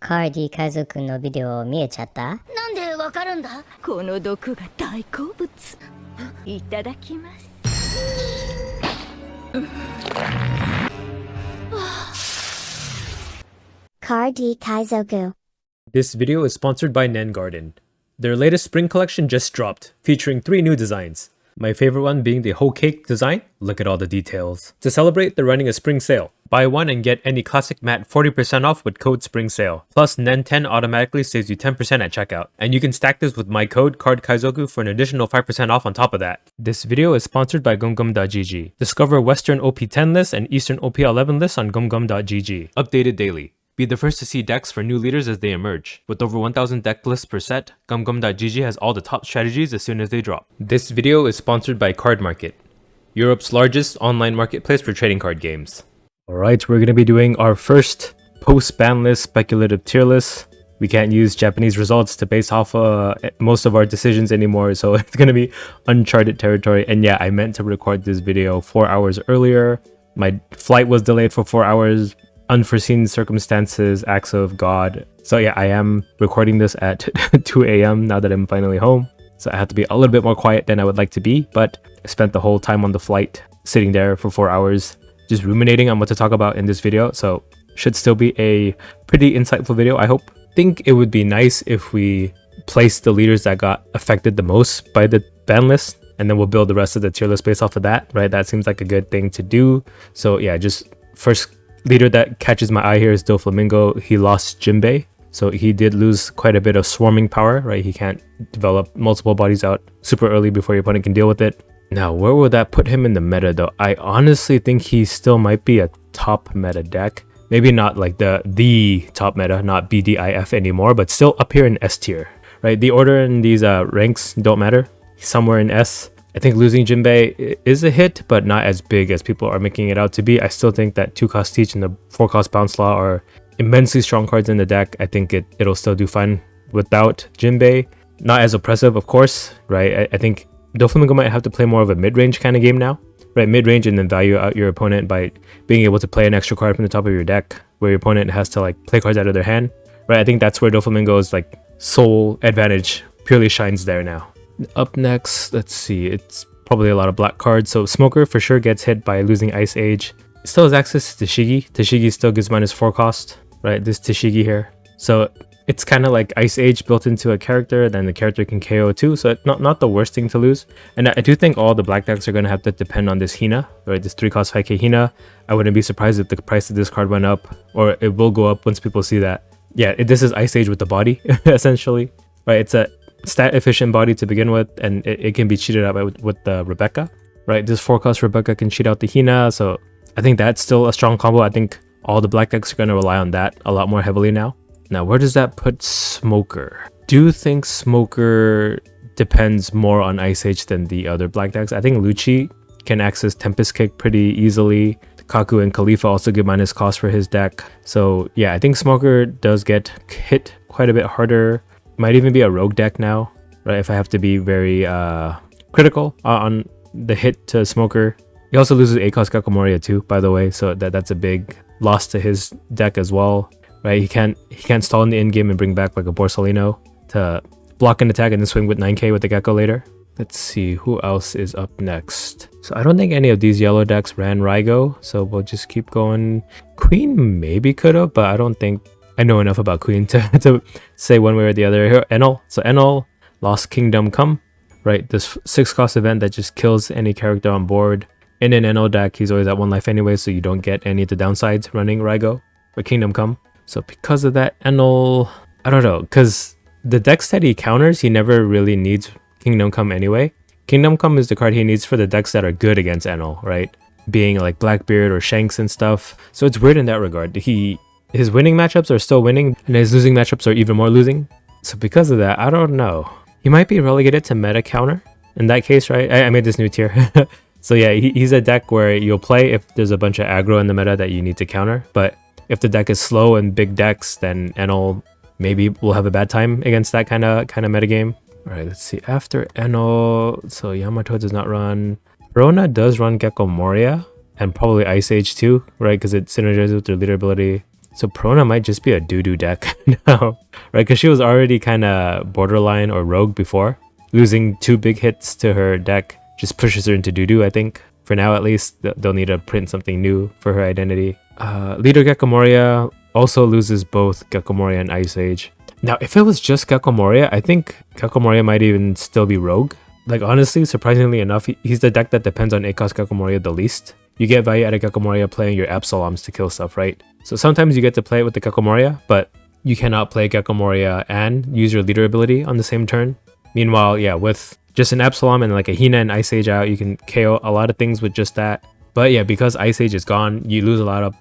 カーディKaizokuのビデオ見えちゃった？なんでわかるんだ？この毒が大好物。いただきます。Kaardi Kaizoku. This video is sponsored by Nen Garden. Their latest spring collection just dropped, featuring 3 new designs. My favorite one being the whole cake design. Look at all the details. To celebrate, they're running a spring sale. Buy one and get any classic mat 40% off with code SPRINGSALE. Plus, Nen10 automatically saves you 10% at checkout. And you can stack this with my code Kaizoku for an additional 5% off on top of that. This video is sponsored by gumgum.gg. Discover Western OP10 lists and Eastern OP11 lists on gumgum.gg. Updated daily. Be the first to see decks for new leaders as they emerge. With over 1,000 deck lists per set, gumgum.gg has all the top strategies as soon as they drop. This video is sponsored by Card Market, Europe's largest online marketplace for trading card games. Alright, we're going to be doing our first post-ban list speculative tier list. We can't use Japanese results to base off most of our decisions anymore, so it's going to be uncharted territory. And yeah, I meant to record this video 4 hours earlier. My flight was delayed for 4 hours. Unforeseen circumstances, acts of God. So yeah, I am recording this at 2 a.m. now that I'm finally home. So I have to be a little bit more quiet than I would like to be, but I spent the whole time on the flight sitting there for 4 hours just ruminating on what to talk about in this video. So should still be a pretty insightful video, I hope. Think it would be nice if we placed the leaders that got affected the most by the ban list, and then we'll build the rest of the tier list based off of that, right? That seems like a good thing to do. So yeah, just first leader that catches my eye here is Doflamingo. He lost Jinbei, so he did lose quite a bit of swarming power, right? He can't develop multiple bodies out super early before your opponent can deal with it. Now, where will that put him in the meta though? I honestly think he still might be a top meta deck. Maybe not like the top meta, not BDIF anymore, but still up here in S tier, right? The order in these ranks don't matter. He's somewhere in S. I think losing Jinbei is a hit, but not as big as people are making it out to be. I still think that 2-cost Teach and the 4-cost Bounce Law are immensely strong cards in the deck. I think it'll still do fine without Jinbei. Not as oppressive, of course, right? I think Doflamingo might have to play more of a mid-range kind of game now, right? Mid-range and then value out your opponent by being able to play an extra card from the top of your deck where your opponent has to like play cards out of their hand, right? I think that's where Doflamingo's like sole advantage purely shines there now. Up next, let's see, it's probably a lot of black cards. So Smoker for sure gets hit by losing Ice Age. Still has access to Tashigi. Tashigi still gives -4 cost, right? This Tashigi here. So it's kind of like Ice Age built into a character, then the character can KO too. So it's not the worst thing to lose. And I do think all the black decks are going to have to depend on this Hina, right? This 3-cost 5k Hina. I wouldn't be surprised if the price of this card went up, or it will go up once people see that. Yeah, this is Ice Age with the body, essentially, right? It's a stat efficient body to begin with, and it can be cheated out with the Rebecca, right? This 4-cost Rebecca can cheat out the Hina, so I think that's still a strong combo. I think all the black decks are going to rely on that a lot more heavily now. Now, where does that put Smoker? Do you think Smoker depends more on Ice Age than the other black decks? I think Lucci can access Tempest Kick pretty easily. Kaku and Khalifa also give minus cost for his deck. So yeah, I think Smoker does get hit quite a bit harder. Might even be a rogue deck now, right? If I have to be very critical on the hit to Smoker. He also loses 8-cost Gecko Moria too, by the way, so that's a big loss to his deck as well, right? He can't stall in the end game and bring back like a Borsalino to block an attack and then swing with 9k with the Gecko later. Let's see who else is up next. So I don't think any of these yellow decks ran Raigo, so we'll just keep going. Queen maybe could have, but I don't think I know enough about Queen to say one way or the other. Here, Enel. So Enel lost Kingdom Come, right? This 6-cost event that just kills any character on board. In an Enel deck, he's always at 1 life anyway, so you don't get any of the downsides running Raigo or Kingdom Come. So because of that, Enel, I don't know, because the decks that he counters, he never really needs Kingdom Come anyway. Kingdom Come is the card he needs for the decks that are good against Enel, right? Being like Blackbeard or Shanks and stuff. So it's weird in that regard. His winning matchups are still winning, and his losing matchups are even more losing. So because of that, I don't know. He might be relegated to meta counter in that case, right? I made this new tier. So yeah, he's a deck where you'll play if there's a bunch of aggro in the meta that you need to counter. But if the deck is slow and big decks, then Enel maybe will have a bad time against that kind of metagame. All right, let's see. After Enel, so Yamato does not run. Rona does run Gecko Moria and probably Ice Age too, right? Because it synergizes with their leader ability. So Perona might just be a doo-doo deck now, right? Because she was already kind of borderline or rogue before. Losing 2 big hits to her deck just pushes her into doo-doo, I think. For now, at least, they'll need to print something new for her identity. Leader Gecko Moria also loses both Gecko Moria and Ice Age. Now, if it was just Gecko Moria, I think Gecko Moria might even still be rogue. Like, honestly, surprisingly enough, he's the deck that depends on 8-cost Gecko Moria the least. You get value out of Gecko Moria playing your Absoloms to kill stuff, right? So sometimes you get to play it with the Gecko Moria, but you cannot play Gecko Moria and use your leader ability on the same turn. Meanwhile, yeah, with just an Absalom and like a Hina and Ice Age out, you can KO a lot of things with just that. But yeah, because Ice Age is gone, you lose a lot of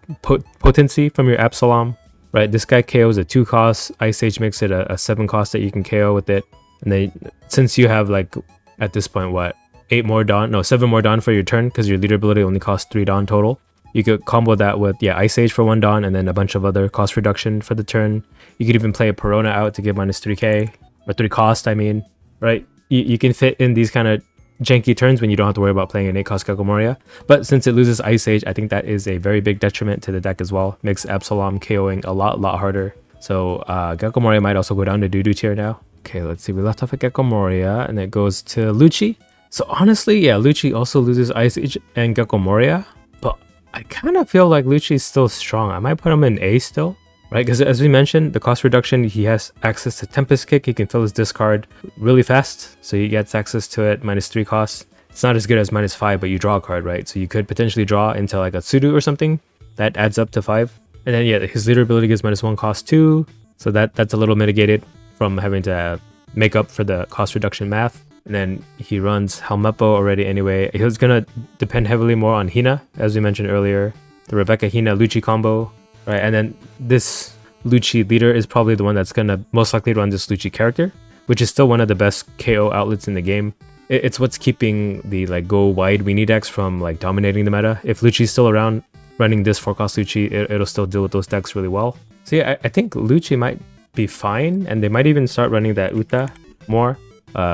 potency from your Absalom, right? This guy KOs a 2 cost, Ice Age makes it a 7 cost that you can KO with it. And then since you have like, at this point, what? 7 more Dawn for your turn, because your leader ability only costs 3 Dawn total. You could combo that with, yeah, Ice Age for 1 Dawn and then a bunch of other cost reduction for the turn. You could even play a Perona out to give minus 3k, or 3 cost, I mean, right? You can fit in these kind of janky turns when you don't have to worry about playing an 8-cost Gecko Moria. But since it loses Ice Age, I think that is a very big detriment to the deck as well. Makes Absalom KOing a lot harder. So Gecko Moria might also go down to doo-doo tier now. Okay, let's see. We left off at Gecko Moria, and it goes to Lucci. So honestly, yeah, Lucci also loses Ice Age and Gecko Moria, but I kind of feel like Lucci's still strong. I might put him in A still, right? Because as we mentioned, the cost reduction, he has access to Tempest Kick. He can fill his discard really fast, so he gets access to it, minus 3 costs. It's not as good as minus 5, but you draw a card, right? So you could potentially draw into like a Sudo or something. That adds up to 5. And then yeah, his leader ability gives minus 1 cost too, so that's a little mitigated from having to make up for the cost reduction math. And then he runs Helmeppo already anyway. He was gonna depend heavily more on Hina, as we mentioned earlier. The Rebecca Hina Lucci combo, right? And then this Lucci leader is probably the one that's gonna most likely run this Lucci character, which is still one of the best KO outlets in the game. It's what's keeping the like go wide weenie decks from like dominating the meta. If Lucci's still around running this 4-cost Lucci, it'll still deal with those decks really well. So yeah, I think Lucci might be fine, and they might even start running that Uta more.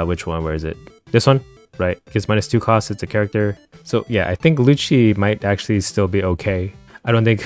Which one? Where is it? This one, right? Gives minus 2 costs. It's a character. So yeah, I think Lucci might actually still be okay. I don't think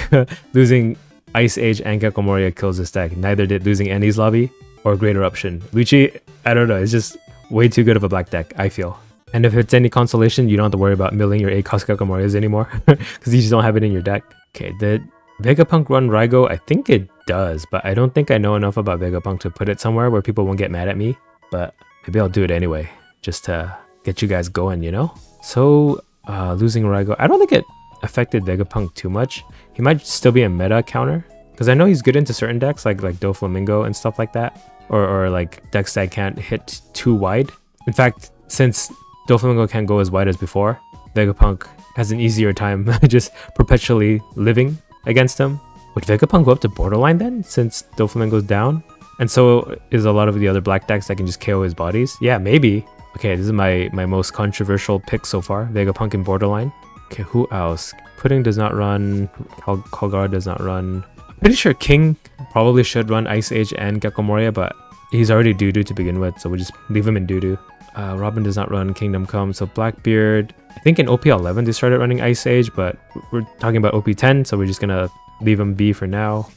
losing Ice Age and Gecko Moria kills this deck. Neither did losing Annie's Lobby or Great Eruption. Lucci, I don't know. It's just way too good of a black deck, I feel. And if it's any consolation, you don't have to worry about milling your 8-cost Gecko Morias anymore because you just don't have it in your deck. Okay, did Vegapunk run Raigo? I think it does, but I don't think I know enough about Vegapunk to put it somewhere where people won't get mad at me. But maybe I'll do it anyway, just to get you guys going, you know? So, losing Raigo, I don't think it affected Vegapunk too much. He might still be a meta counter, because I know he's good into certain decks, like Doflamingo and stuff like that, or like decks that can't hit too wide. In fact, since Doflamingo can't go as wide as before, Vegapunk has an easier time just perpetually living against him. Would Vegapunk go up to borderline then, since Doflamingo's down? And so is a lot of the other black decks that can just KO his bodies. Yeah, maybe. Okay, this is my most controversial pick so far. Vegapunk in borderline. Okay, who else? Pudding does not run. Kalgar does not run. I'm pretty sure King probably should run Ice Age and Gecko Moria, but he's already doo-doo to begin with, so we'll just leave him in doo-doo. Robin does not run Kingdom Come, so Blackbeard. I think in OP11 they started running Ice Age, but we're talking about OP10, so we're just gonna leave him be for now.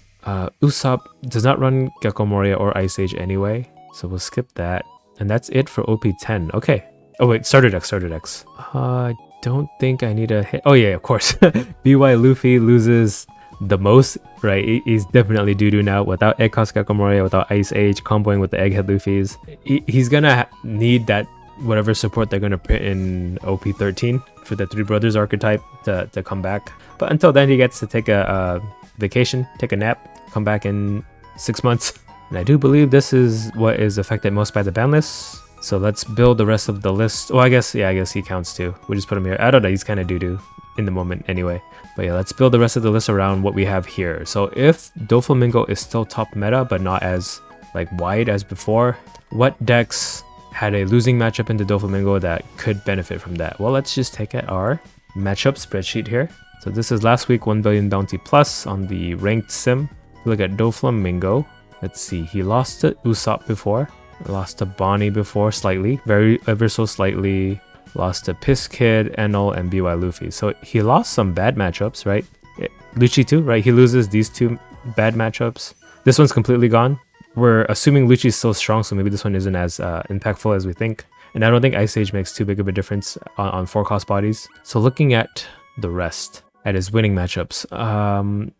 Usopp does not run Gecko Moria or Ice Age anyway, so we'll skip that. And that's it for OP10. Okay. Oh wait, starter decks. I don't think I need a hit. Oh yeah, of course. BY Luffy loses the most, right? He's definitely doo-doo now without Egg-cost Gecko Moria, without Ice Age, comboing with the Egghead Luffy's. He's gonna need that whatever support they're gonna put in OP13 for the Three Brothers archetype to come back. But until then, he gets to take a vacation, take a nap, come back in 6 months. And I do believe this is what is affected most by the ban list. So let's build the rest of the list. Oh, I guess he counts too. We'll just put him here. I don't know, he's kind of doo-doo in the moment anyway. But yeah, let's build the rest of the list around what we have here. So if Doflamingo is still top meta, but not as like wide as before, what decks had a losing matchup into Doflamingo that could benefit from that? Well, let's just take at our matchup spreadsheet here. So this is last week 1 billion bounty plus on the ranked sim. Look at Doflamingo. Let's see, he lost to Usopp before, lost to Bonnie before slightly, ever so slightly, lost to Piss Kid, Enel, and BY Luffy. So he lost some bad matchups, right? Lucci too, right? He loses these two bad matchups. This one's completely gone. We're assuming Lucci's still strong, so maybe this one isn't as impactful as we think. And I don't think Ice Age makes too big of a difference on 4-cost bodies. So looking at the rest, at his winning matchups,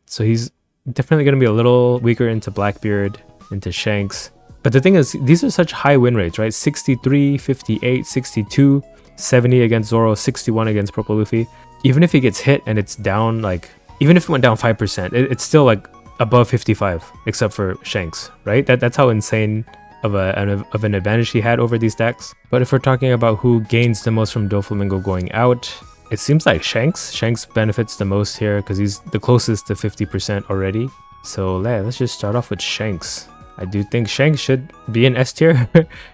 so he's definitely going to be a little weaker into Blackbeard, into Shanks. But the thing is, these are such high win rates, right? 63, 58, 62, 70 against Zoro, 61 against Purple Luffy. Even if he gets hit and it's down, like, even if it went down 5%, it's still like above 55, except for Shanks, right? That's how insane of an advantage he had over these decks. But if we're talking about who gains the most from Doflamingo going out, it seems like Shanks. Shanks benefits the most here because he's the closest to 50% already. So let's just start off with Shanks. I do think Shanks should be in S tier.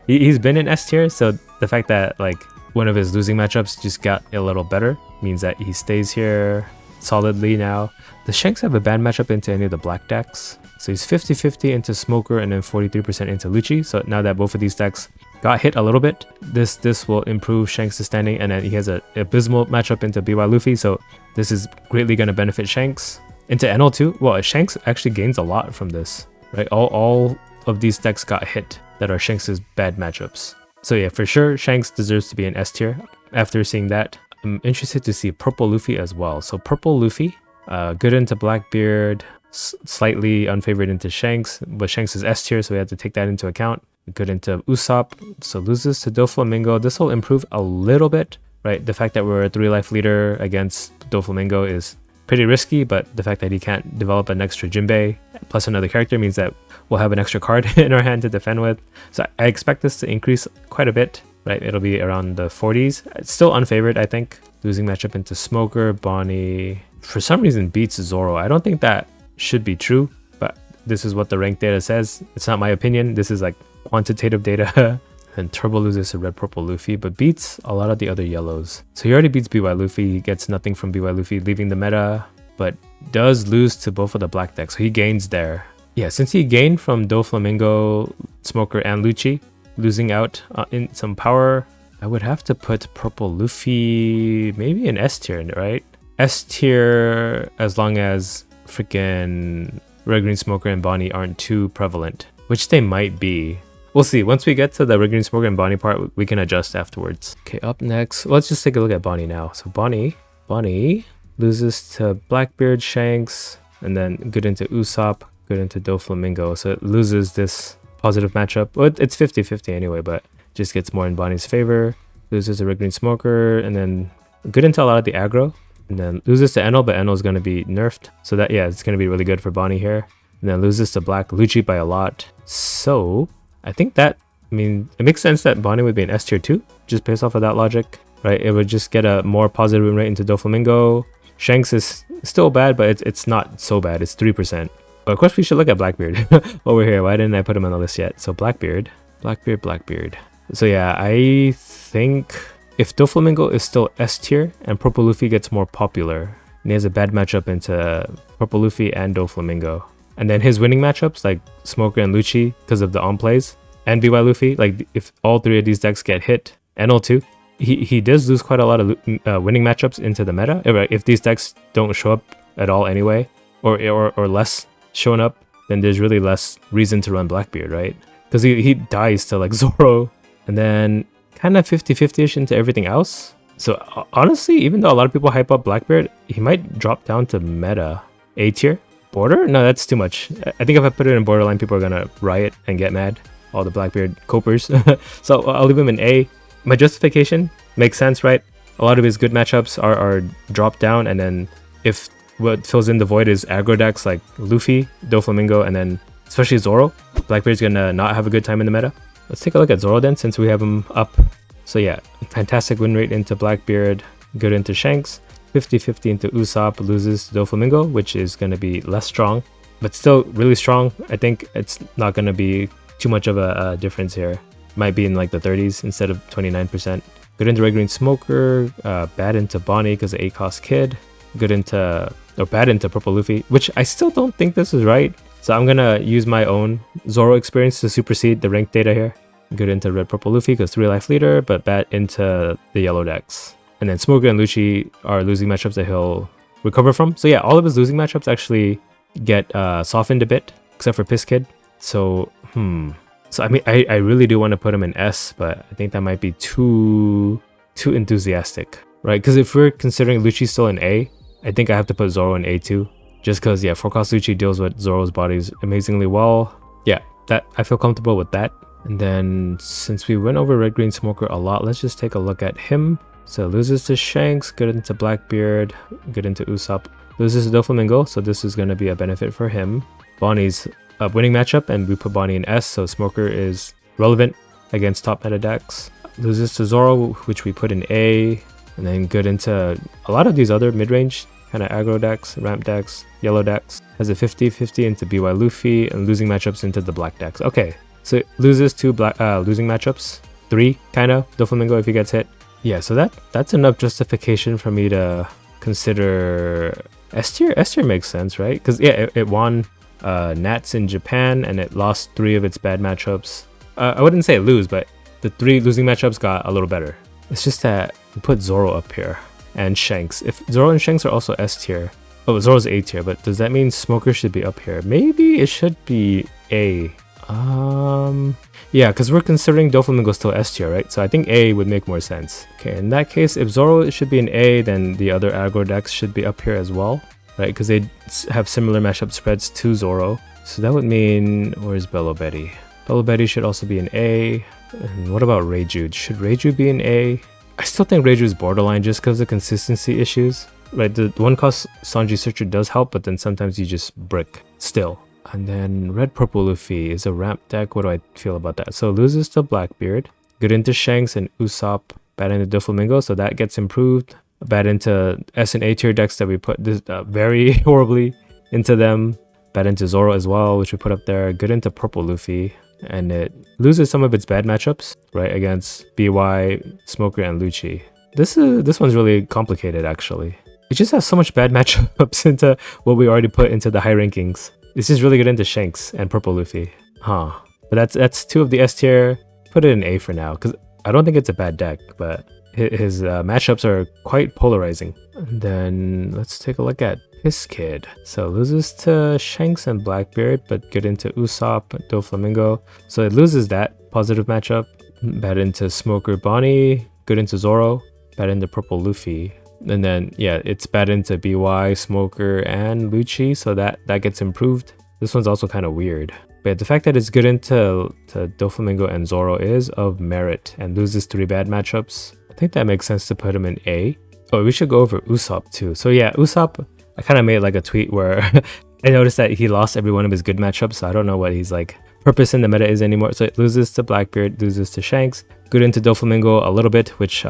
He's been in S tier, so the fact that like one of his losing matchups just got a little better means that he stays here solidly now. Does Shanks have a bad matchup into any of the black decks? So he's 50-50 into Smoker and then 43% into Lucci. So now that both of these decks got hit a little bit, this will improve Shanks' standing, and then he has an abysmal matchup into BY Luffy, so this is greatly going to benefit Shanks. Into NL too, well, Shanks actually gains a lot from this, right? All of these decks got hit that are Shanks' bad matchups. So yeah, for sure, Shanks deserves to be in S tier. After seeing that, I'm interested to see Purple Luffy as well. So Purple Luffy, good into Blackbeard, slightly unfavored into Shanks, but Shanks is S tier, so we have to take that into account. Good into Usopp, so loses to Doflamingo. This will improve a little bit, right? The fact that we're a 3-life leader against Doflamingo is pretty risky, but the fact that he can't develop an extra Jinbei plus another character means that we'll have an extra card in our hand to defend with. So I expect this to increase quite a bit, right? It'll be around the 40s. It's still unfavored, I think. Losing matchup into Smoker, Bonnie, for some reason beats Zoro. I don't think that should be true, but this is what the ranked data says. It's not my opinion. This is like quantitative data. And Turbo loses to Red Purple Luffy, but beats a lot of the other yellows. So he already beats BY Luffy. He gets nothing from BY Luffy, leaving the meta, but does lose to both of the black decks. So he gains there. Yeah, since he gained from Doflamingo, Smoker, and Lucci, losing out in some power, I would have to put Purple Luffy maybe in S tier, right? S tier as long as freaking Red Green Smoker and Bonnie aren't too prevalent, which they might be. We'll see. Once we get to the Red Green Smoker and Bonnie part, we can adjust afterwards. Okay, up next, let's just take a look at Bonnie now. So Bonnie loses to Blackbeard, Shanks, and then good into Usopp, good into Doflamingo. So it loses this positive matchup. Well, it's 50-50 anyway, but just gets more in Bonnie's favor. Loses to Red Green Smoker, and then good into a lot of the aggro. And then loses to Enel, but Enel is going to be nerfed. So that, yeah, it's going to be really good for Bonnie here. And then loses to Black Lucci by a lot. So I think that, I mean, it makes sense that Bonnie would be an S tier too, just based off of that logic, right? It would just get a more positive win rate into Doflamingo. Shanks is still bad, but it's not so bad. It's 3%. But of course, we should look at Blackbeard while we're here. Why didn't I put him on the list yet? So Blackbeard. So yeah, I think if Doflamingo is still S tier and Purple Luffy gets more popular, and he has a bad matchup into Purple Luffy and Doflamingo, and then his winning matchups like Smoker and Lucci because of the on-plays, and BY Luffy, like if all three of these decks get hit, Enel too, he does lose quite a lot of winning matchups into the meta. If these decks don't show up at all anyway, or less showing up, then there's really less reason to run Blackbeard, right? Because he dies to like Zoro, and then kind of 50-50ish into everything else. So honestly, even though a lot of people hype up Blackbeard, he might drop down to meta A tier. Border? No, that's too much. I think if I put it in borderline, people are gonna riot and get mad. All the Blackbeard copers. So I'll leave him in A. My justification makes sense, right? A lot of his good matchups are dropped down, and then if what fills in the void is aggro decks like Luffy, Doflamingo, and then especially Zoro, Blackbeard's gonna not have a good time in the meta. Let's take a look at Zoro then, since we have him up. So yeah, fantastic win rate into Blackbeard, good into Shanks, 50-50 into Usopp, loses to Doflamingo, which is going to be less strong, but still really strong. I think it's not going to be too much of a difference here. Might be in like the 30s instead of 29%. Good into Red Green Smoker, bad into Bonnie because of 8-cost kid, good into, or bad into Purple Luffy, which I still don't think this is right. So I'm going to use my own Zoro experience to supersede the ranked data here. Good into Red Purple Luffy because 3-life leader, but bad into the yellow decks. And then Smoker and Lucci are losing matchups that he'll recover from. So yeah, all of his losing matchups actually get softened a bit, except for Piss Kid. So, So I mean, I really do want to put him in S, but I think that might be too enthusiastic, right? Because if we're considering Lucci still in A, I think I have to put Zoro in A too. Just because, yeah, 4-cost Lucci deals with Zoro's bodies amazingly well. Yeah, that I feel comfortable with that. And then since we went over Red Green Smoker a lot, let's just take a look at him. So loses to Shanks, good into Blackbeard, good into Usopp. Loses to Doflamingo, so this is going to be a benefit for him. Bonnie's a winning matchup, and we put Bonnie in S, so Smoker is relevant against top meta decks. Loses to Zoro, which we put in A, and then good into a lot of these other mid-range kind of aggro decks, ramp decks, yellow decks. Has a 50-50 into BY Luffy, and losing matchups into the black decks. Okay, so it loses two losing matchups, 3 kind of, Doflamingo if he gets hit. Yeah, so that's enough justification for me to consider S tier. S tier makes sense, right? Because yeah, it won Nats in Japan, and it lost 3 of its bad matchups. I wouldn't say lose, but the 3 losing matchups got a little better. It's just that we put Zoro up here and Shanks. If Zoro and Shanks are also S tier, oh, Zoro's A tier, but does that mean Smoker should be up here? Maybe it should be A. Yeah, because we're considering Doflamingo still S tier, right? So I think A would make more sense. Okay, in that case, if Zoro should be an A, then the other aggro decks should be up here as well, right? Because they have similar matchup spreads to Zoro. So that would mean, where's Bello Betty? Bello Betty should also be an A. And what about Reiju? Should Reiju be an A? I still think Reiju is borderline just because of consistency issues, right? The 1-cost Sanji Searcher does help, but then sometimes you just brick still. And then Red Purple Luffy is a ramp deck. What do I feel about that? So loses to Blackbeard, good into Shanks and Usopp, bad into Doflamingo, so that gets improved. Bad into S and A tier decks that we put this very horribly into them. Bad into Zoro as well, which we put up there. Good into Purple Luffy, and it loses some of its bad matchups, right, against BY, Smoker, and Lucci. This one's really complicated actually. It just has so much bad matchups into what we already put into the high rankings. This is really good into Shanks and Purple Luffy. Huh. But that's 2 of the S tier. Put it in A for now, because I don't think it's a bad deck, but his matchups are quite polarizing. And then let's take a look at Piss Kid. So loses to Shanks and Blackbeard, but good into Usopp, Doflamingo. So it loses that positive matchup. Bad into Smoker Bonnie, good into Zoro, bad into Purple Luffy. And then, yeah, it's bad into BY, Smoker, and Lucci, so that gets improved. This one's also kind of weird. But the fact that it's good into Doflamingo and Zoro is of merit, and loses 3 bad matchups. I think that makes sense to put him in A. Oh, we should go over Usopp too. So yeah, Usopp, I kind of made like a tweet where I noticed that he lost every one of his good matchups, so I don't know what he's like purpose in the meta is anymore. So it loses to Blackbeard, loses to Shanks, good into Doflamingo a little bit, which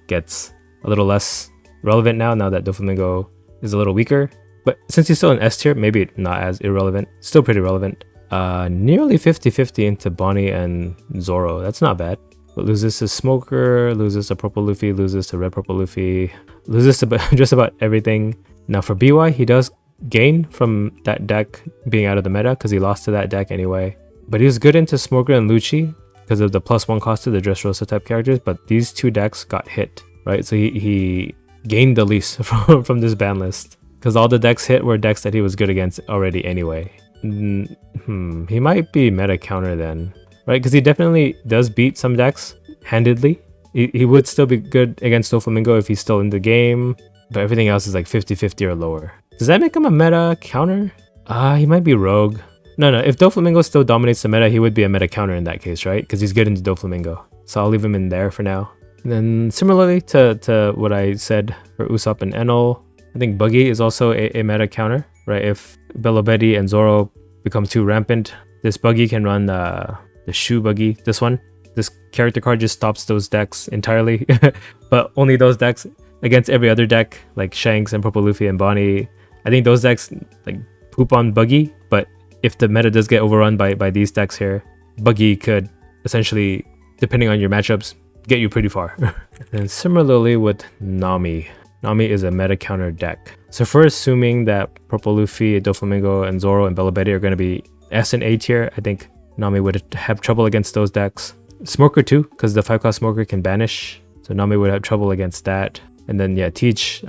gets a little less relevant now that Doflamingo is a little weaker. But since he's still in S tier, maybe not as irrelevant. Still pretty relevant. Nearly 50-50 into Bonnie and Zoro. That's not bad. But loses to Smoker, loses to Purple Luffy, loses to Red Purple Luffy, loses to just about everything. Now for BY, he does gain from that deck being out of the meta because he lost to that deck anyway. But he was good into Smoker and Lucci because of the +1 cost to the Dressrosa type characters, but these 2 decks got hit, right? So he gained the least from this ban list because all the decks hit were decks that he was good against already anyway. He might be meta counter then, right? Because he definitely does beat some decks handedly. He would still be good against Doflamingo if he's still in the game, but everything else is like 50-50 or lower. Does that make him a meta counter? He might be rogue. No, if Doflamingo still dominates the meta, he would be a meta counter in that case, right? Because he's good into Doflamingo. So I'll leave him in there for now. And then similarly to what I said for Usopp and Enel, I think Buggy is also a meta counter, right? If Bello Betty and Zoro become too rampant, this Buggy can run the Shoe Buggy, this one. This character card just stops those decks entirely, but only those decks against every other deck, like Shanks and Purple Luffy and Bonnie. I think those decks like poop on Buggy, but if the meta does get overrun by these decks here, Buggy could essentially, depending on your matchups, get you pretty far. And similarly with Nami. Nami is a meta counter deck. So if we're assuming that Purple Luffy, Doflamingo, and Zoro and Bello Betty are going to be S and A tier, I think Nami would have trouble against those decks. Smoker too, because the 5-cost Smoker can banish. So Nami would have trouble against that. And then yeah, Teach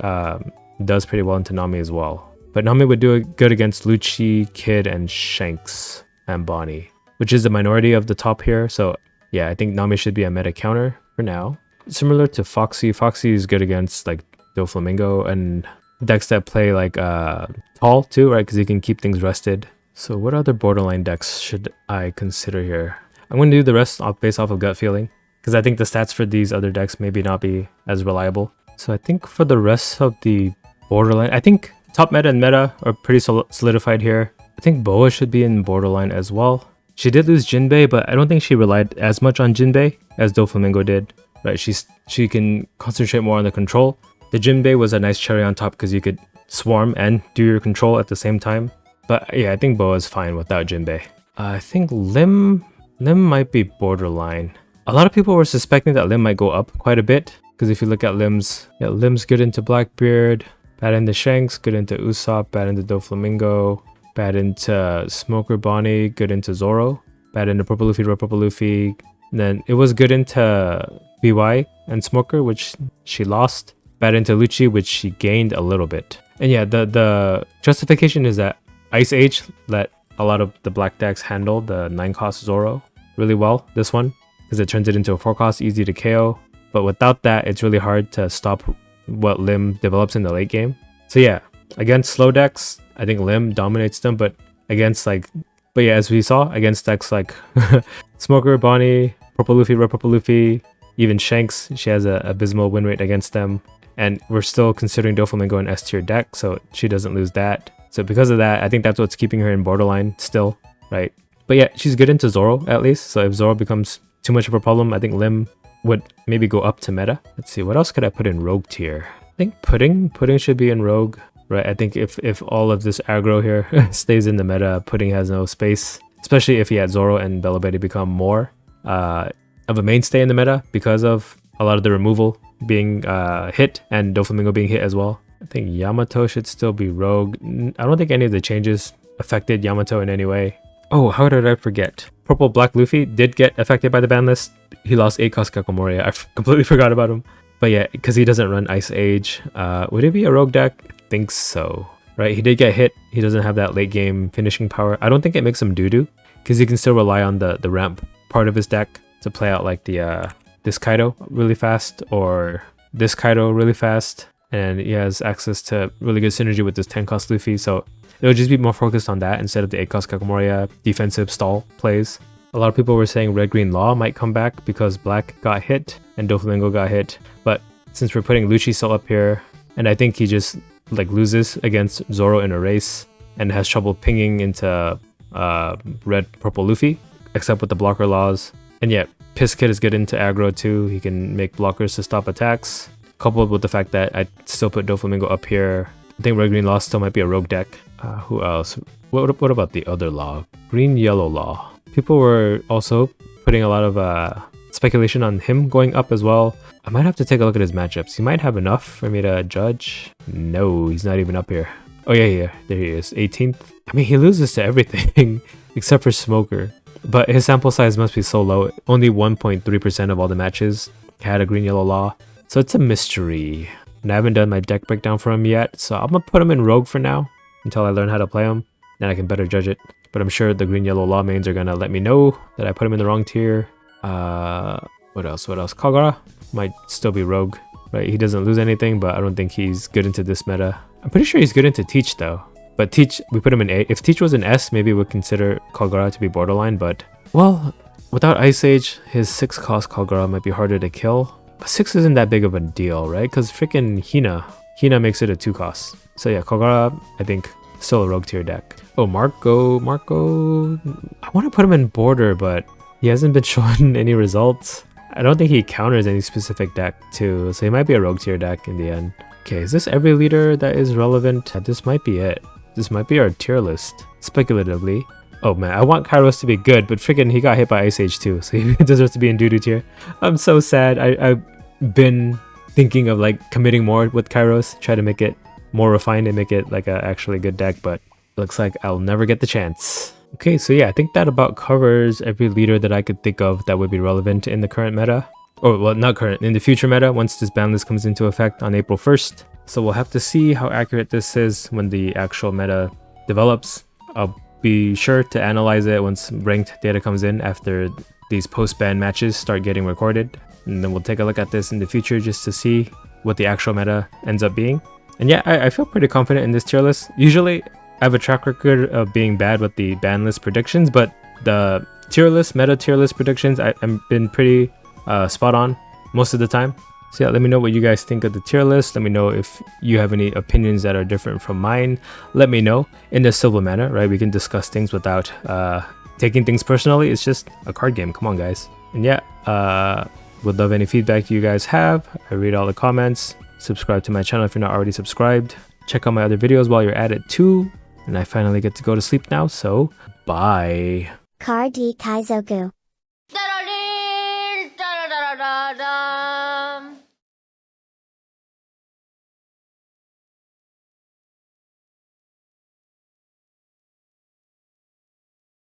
does pretty well into Nami as well. But Nami would do it good against Lucci, Kid, and Shanks and Bonnie, which is the minority of the top here. So yeah, I think Nami should be a meta counter for now. Similar to Foxy. Foxy is good against like Doflamingo and decks that play like tall too, right? Because you can keep things rested. So what other borderline decks should I consider here? I'm going to do the rest based off of gut feeling, because I think the stats for these other decks maybe not be as reliable. So I think for the rest of the borderline, I think top meta and meta are pretty solidified here. I think Boa should be in borderline as well. She did lose Jinbei, but I don't think she relied as much on Jinbei as Doflamingo did. Right? She can concentrate more on the control. The Jinbei was a nice cherry on top because you could swarm and do your control at the same time. But yeah, I think Boa is fine without Jinbei. I think Lim might be borderline. A lot of people were suspecting that Lim might go up quite a bit, because if you look at Lim's, yeah, Lim's good into Blackbeard, bad into Shanks, good into Usopp, bad into Doflamingo, bad into Smoker Bonnie, good into Zoro, bad into Purple Luffy, Red Purple Luffy. And then it was good into BY and Smoker, which she lost. Bad into Lucci, which she gained a little bit. And yeah, the justification is that Ice Age let a lot of the black decks handle the 9-cost Zoro really well, this one, because it turns it into a 4-cost, easy to KO. But without that, it's really hard to stop what Lim develops in the late game. So yeah, against slow decks, I think Lim dominates them, but yeah, as we saw, against decks like Smoker, Bonnie, Purple Luffy, Red Purple Luffy, even Shanks, she has an abysmal win rate against them. And we're still considering Doflamingo an S tier deck, so she doesn't lose that. So because of that, I think that's what's keeping her in borderline still, right? But yeah, she's good into Zoro at least. So if Zoro becomes too much of a problem, I think Lim would maybe go up to meta. Let's see, what else could I put in Rogue tier? I think Pudding should be in Rogue, right? I think if all of this aggro here stays in the meta, Pudding has no space, especially if he had Zoro and Bella Betty become more of a mainstay in the meta because of a lot of the removal being hit and Doflamingo being hit as well. I think Yamato should still be Rogue. I don't think any of the changes affected Yamato in any way. Oh, how did I forget? Purple Black Luffy did get affected by the ban list. He lost 8-cost Kakomoria. I completely forgot about him. But yeah, because he doesn't run Ice Age. Would it be a Rogue deck? I think so. Right, he did get hit. He doesn't have that late game finishing power. I don't think it makes him doo-doo, because he can still rely on the ramp part of his deck to play out like the this Kaido really fast or this Kaido really fast. And he has access to really good synergy with this 10-cost Luffy, so it would just be more focused on that instead of the 8-cost Kakomoria defensive stall plays. A lot of people were saying Red Green Law might come back because Black got hit and Doflamingo got hit, but since we're putting Lucci still up here, and I think he just like loses against Zoro in a race and has trouble pinging into Red Purple Luffy, except with the blocker laws. And yet Piss Kid is good into aggro too. He can make blockers to stop attacks, coupled with the fact that I still put Doflamingo up here. I think Red Green Law still might be a rogue deck. Who else? What about the other law? Green Yellow Law. People were also putting a lot of speculation on him going up as well. I might have to take a look at his matchups. He might have enough for me to judge. No, he's not even up here. Oh yeah, there he is, 18th. I mean, he loses to everything except for Smoker. But his sample size must be so low. Only 1.3% of all the matches had a Green Yellow Law. So it's a mystery. And I haven't done my deck breakdown for him yet. So I'm going to put him in Rogue for now until I learn how to play him. Then I can better judge it. But I'm sure the Green Yellow Law mains are going to let me know that I put him in the wrong tier. What else? Kagura might still be Rogue. Right? He doesn't lose anything, but I don't think he's good into this meta. I'm pretty sure he's good into Teach though. But Teach, we put him in A. If Teach was an S, maybe we'd consider Kagura to be borderline. But, well, without Ice Age, his 6-cost Kagura might be harder to kill. But 6 isn't that big of a deal, right? Because freaking Hina makes it a 2-cost. So yeah, Kagura, I think, still a rogue tier deck. Oh, Marco, I want to put him in border, but he hasn't been showing any results. I don't think he counters any specific deck too, so he might be a rogue tier deck in the end. Okay, is this every leader that is relevant? This might be it. This might be our tier list, speculatively. Oh man, I want Kairos to be good, but freaking he got hit by Ice Age too, so he deserves to be in doo-doo tier. I'm so sad. I've been thinking of like committing more with Kairos, try to make it more refined and make it like a actually good deck, but looks like I'll never get the chance. Okay, so yeah, I think that about covers every leader that I could think of that would be relevant in the current meta. Or well, not current, in the future meta once this ban list comes into effect on April 1st. So we'll have to see how accurate this is when the actual meta develops. I'll be sure to analyze it once ranked data comes in after these post-ban matches start getting recorded. And then we'll take a look at this in the future just to see what the actual meta ends up being. And yeah, I feel pretty confident in this tier list. Usually I have a track record of being bad with the ban list predictions, but the tier list, meta tier list predictions, I've been pretty spot on most of the time. So yeah, let me know what you guys think of the tier list. Let me know if you have any opinions that are different from mine. Let me know in a civil manner, right? We can discuss things without taking things personally. It's just a card game. Come on, guys. And yeah, would love any feedback you guys have. I read all the comments. Subscribe to my channel if you're not already subscribed. Check out my other videos while you're at it too. And I finally get to go to sleep now, so bye. Card D Kaizoku.